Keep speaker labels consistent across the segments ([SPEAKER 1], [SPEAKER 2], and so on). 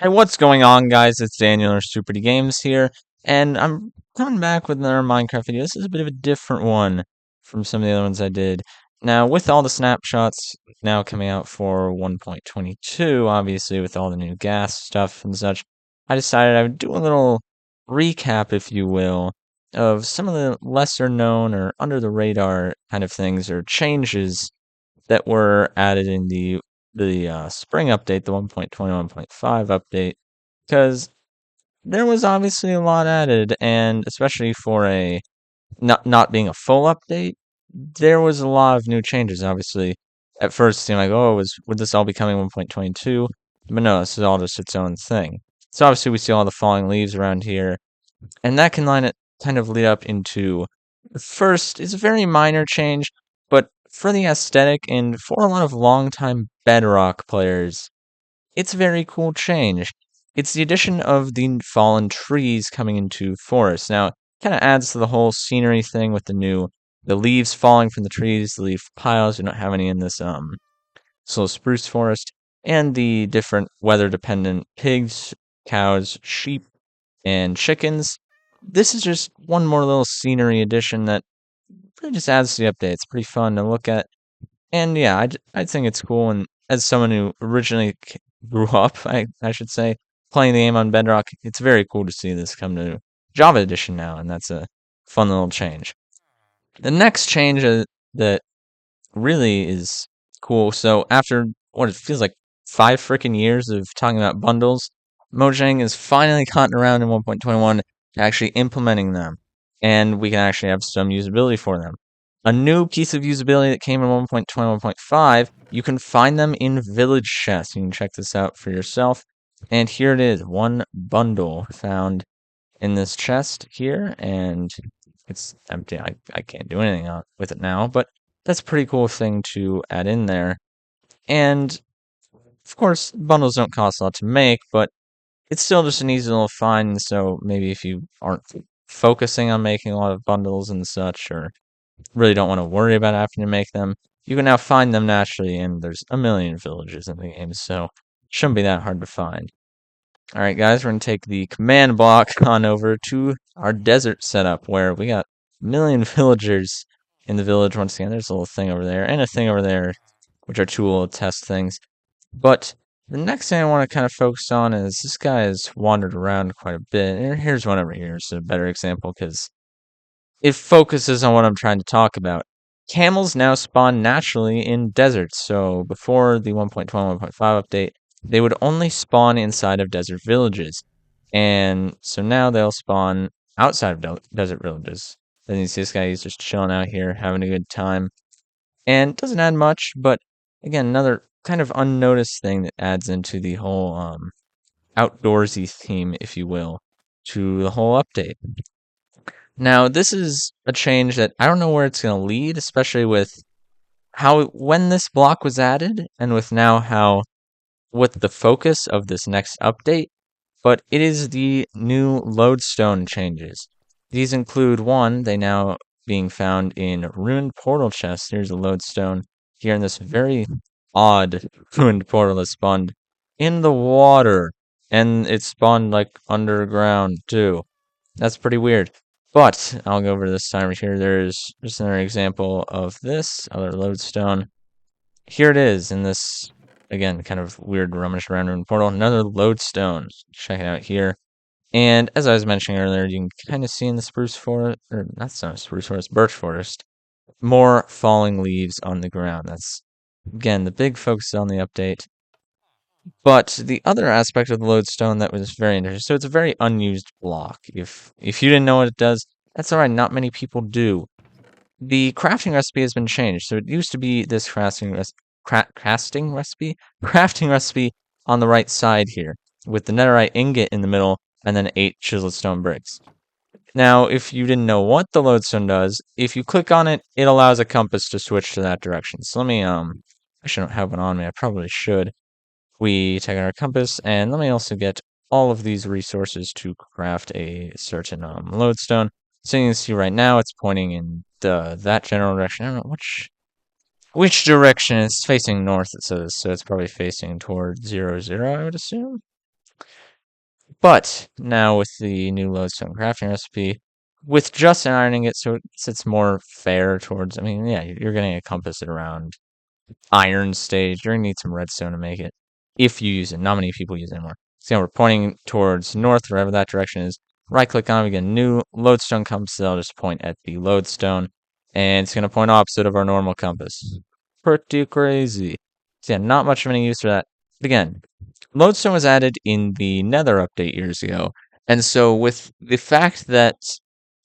[SPEAKER 1] Hey, what's going on, guys? It's Daniel or SuperDgames here, and I'm coming back with another Minecraft video. This is a bit of a different one from some of the other ones I did. Now, with all the snapshots now coming out for 1.22, obviously with all the new gas stuff and such, I decided I would do a little recap, if you will, of some of the lesser known or under the radar kind of things or changes that were added in the spring update, the 1.21.5 update, because there was obviously a lot added, and especially for a not being a full update, there was a lot of new changes. Obviously, at first it seemed like, oh, would this all be coming 1.22? But no, this is all just its own thing. So obviously we see all the falling leaves around here, and that can kind of lead up into first, it's a very minor change, but for the aesthetic and for a lot of longtime Bedrock players, it's a very cool change. It's the addition of the fallen trees coming into forest. Now, it kind of adds to the whole scenery thing with the leaves falling from the trees, the leaf piles. We don't have any in this slow spruce forest, and the different weather dependent pigs, cows, sheep, and chickens. This is just one more little scenery addition that really just adds to the update. It's pretty fun to look at. And yeah, I think it's cool. And as someone who originally grew up, I should say, playing the game on Bedrock, it's very cool to see this come to Java Edition now. And that's a fun little change. The next change that really is cool. So after what it feels like 5 freaking years of talking about bundles, Mojang has finally gotten around in 1.21 to actually implementing them, and we can actually have some usability for them. A new piece of usability that came in 1.21.5, you can find them in village chests. You can check this out for yourself. And here it is, one bundle found in this chest here, and it's empty. I can't do anything with it now, but that's a pretty cool thing to add in there. And of course, bundles don't cost a lot to make, but it's still just an easy little find. So maybe if you aren't focusing on making a lot of bundles and such, or really don't want to worry about having to make them, you can now find them naturally. And there's a million villages in the game, so it shouldn't be that hard to find. Alright guys, we're going to take the command block on over to our desert setup where we got a million villagers in the village. Once again, there's a little thing over there and a thing over there, which are two little test things. But the next thing I want to kind of focus on is this guy has wandered around quite a bit. And here's one over here. It's a better example because it focuses on what I'm trying to talk about. Camels now spawn naturally in deserts. So before the 1.21.5 update, they would only spawn inside of desert villages. And so now they'll spawn outside of desert villages. Then you see this guy, he's just chilling out here, having a good time. And it doesn't add much, but again, another kind of unnoticed thing that adds into the whole outdoorsy theme, if you will, to the whole update. Now, this is a change that I don't know where it's going to lead, especially with when this block was added and with now how with the focus of this next update, but it is the new lodestone changes. These include one, they now being found in ruined portal chests. Here's a lodestone here in this very odd ruined portal that spawned in the water, and it spawned like underground too. That's pretty weird. But I'll go over this time right here. There's just another example of this other lodestone. Here it is in this, again, kind of weird rummage around ruined portal. Another lodestone. Check it out here. And as I was mentioning earlier, you can kind of see in the spruce forest, or not so spruce forest, birch forest, more falling leaves on the ground. That's, again, the big focus on the update. But the other aspect of the lodestone that was very interesting, so it's a very unused block. If you didn't know what it does, that's alright, not many people do. The crafting recipe has been changed. So it used to be this crafting recipe on the right side here, with the netherite ingot in the middle, and then 8 chiseled stone bricks. Now, if you didn't know what the lodestone does, if you click on it, it allows a compass to switch to that direction. So let me, I actually don't have one on me, I probably should. We take our compass, and let me also get all of these resources to craft a certain lodestone. So you can see right now it's pointing in that general direction. I don't know which direction. It's facing north, it says, so it's probably facing toward 0, 0, I would assume. But now with the new lodestone crafting recipe, with just ironing it, so it's more fair towards. I mean, yeah, you're getting a compass at around iron stage. You're gonna need some redstone to make it if you use it. Not many people use it anymore. So yeah, we're pointing towards north, wherever that direction is. Right click on it, we get a new lodestone compass. I'll just point at the lodestone, and it's gonna point opposite of our normal compass. Pretty crazy. So yeah, not much of any use for that. But again, lodestone was added in the Nether update years ago, and so with the fact that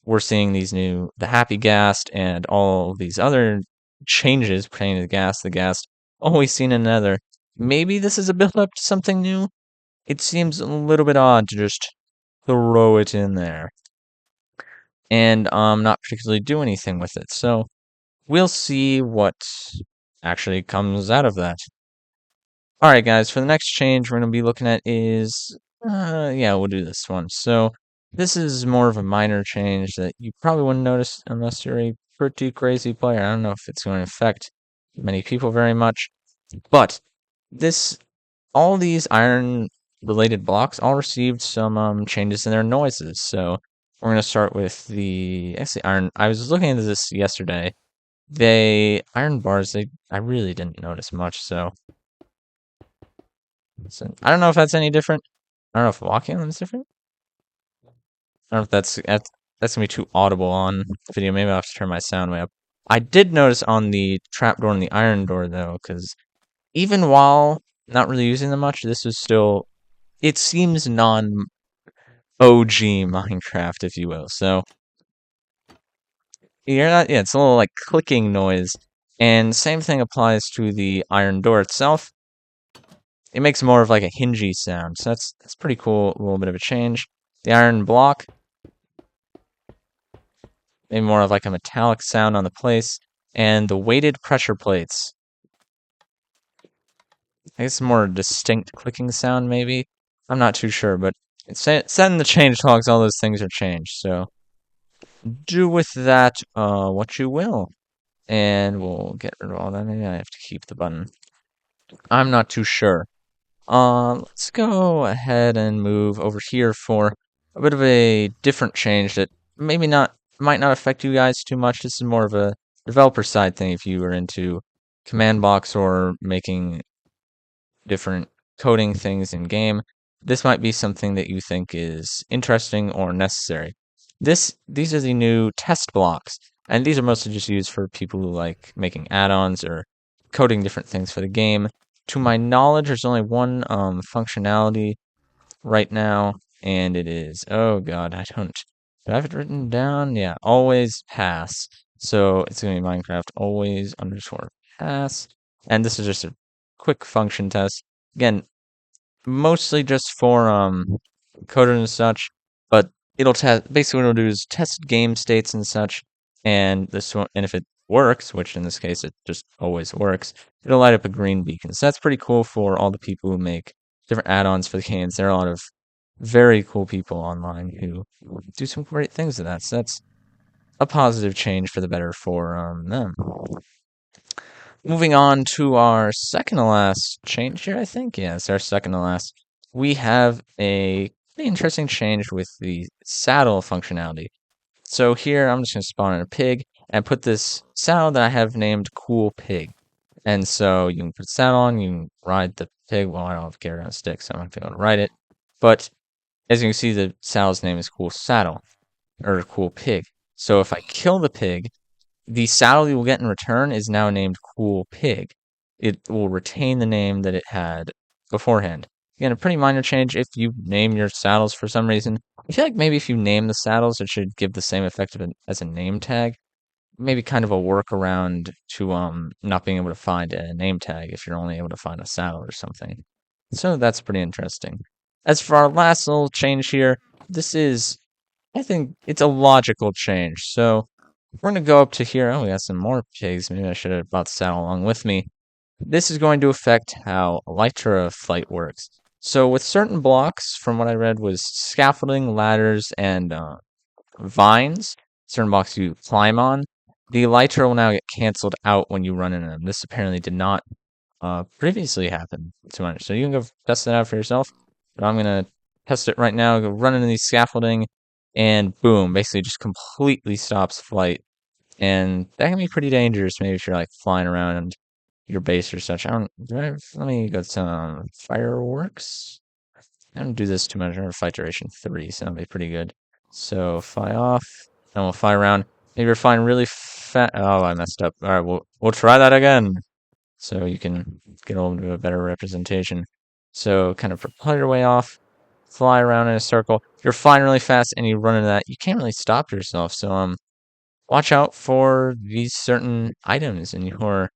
[SPEAKER 1] we're seeing the happy ghast and all these other changes pertaining to the ghast always seen in Nether. Maybe this is a build up to something new. It seems a little bit odd to just throw it in there and not particularly do anything with it. So we'll see what actually comes out of that. Alright guys, for the next change we're going to be looking at is, yeah, we'll do this one. So this is more of a minor change that you probably wouldn't notice unless you're a pretty crazy player. I don't know if it's going to affect many people very much, but this, all these iron related blocks all received some changes in their noises. So we're going to start with actually iron. I was looking into this yesterday. Iron bars, I really didn't notice much, so I don't know if that's any different. I don't know if walking on them is different. I don't know if that's gonna be too audible on video. Maybe I'll have to turn my sound way up. I did notice on the trapdoor and the iron door though, because even while not really using them much, this is still, it seems non OG Minecraft, if you will. So you're not, yeah, it's a little like clicking noise. And same thing applies to the iron door itself. It makes more of like a hingy sound, so that's pretty cool. A little bit of a change. The iron block, maybe more of like a metallic sound on the place, and the weighted pressure plates. I guess more distinct clicking sound, maybe. I'm not too sure, but it's set in the change logs. All those things are changed, so do with that what you will. And we'll get rid of all that. Maybe I have to keep the button. I'm not too sure. Let's go ahead and move over here for a bit of a different change that might not affect you guys too much. This is more of a developer side thing if you are into command box or making different coding things in game. This might be something that you think is interesting or necessary. These are the new test blocks, and these are mostly just used for people who like making add-ons or coding different things for the game. To my knowledge, there's only one functionality right now, and it is, oh god, do I have it written down? Yeah, always pass. So it's going to be Minecraft always underscore pass. And this is just a quick function test. Again, mostly just for coders and such, but it'll test, basically what it'll do is test game states and such, and this one, and if it works, which in this case it just always works, it'll light up a green beacon. So that's pretty cool for all the people who make different add-ons for the games. There are a lot of very cool people online who do some great things with that. So that's a positive change for the better for them. Moving on to our second to last change here, I think. Yeah, it's our second to last. We have a pretty interesting change with the saddle functionality. So here, I'm just going to spawn in a pig and put this saddle that I have named Cool Pig. And so you can put the saddle on, you can ride the pig. Well, I don't have a carrot on a stick, so I'm not going to be able to ride it. But as you can see, the saddle's name is Cool Saddle, or Cool Pig. So if I kill the pig, the saddle you will get in return is now named Cool Pig. It will retain the name that it had beforehand. Again, a pretty minor change if you name your saddles for some reason. I feel like maybe if you name the saddles, it should give the same effect as a name tag. Maybe kind of a workaround to not being able to find a name tag if you're only able to find a saddle or something. So that's pretty interesting. As for our last little change here, I think it's a logical change. So we're going to go up to here. Oh, we got some more pigs. Maybe I should have brought the saddle along with me. This is going to affect how Elytra Flight works. So with certain blocks, from what I read, was scaffolding, ladders, and vines, certain blocks you climb on, the Elytra will now get canceled out when you run into them. This apparently did not previously happen to much. So you can go test it out for yourself. But I'm going to test it right now. Go run into these scaffolding, and boom, basically just completely stops flight. And that can be pretty dangerous, maybe if you're like flying around your base or such. Let me go to fireworks. I don't do this too much. I remember fight duration 3, so that'll be pretty good. So fly off, and we'll fly around. Maybe you're flying really fast. Oh, I messed up. All right, we'll try that again, so you can get a little bit of a better representation. So kind of propel your way off, fly around in a circle. If you're flying really fast and you run into that, you can't really stop yourself. So watch out for these certain items in your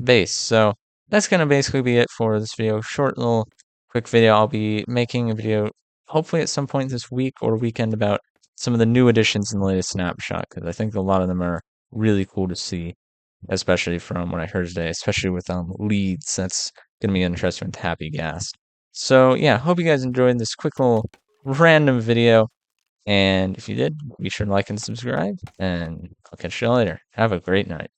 [SPEAKER 1] base. So that's going to basically be it for this video. Short little quick video. I'll be making a video hopefully at some point this week or weekend about some of the new additions in the latest snapshot, because I think a lot of them are really cool to see, especially from what I heard today, especially with leads. That's going to be interesting with Happy Gas. So yeah, hope you guys enjoyed this quick little random video. And if you did, be sure to like and subscribe, and I'll catch you all later. Have a great night.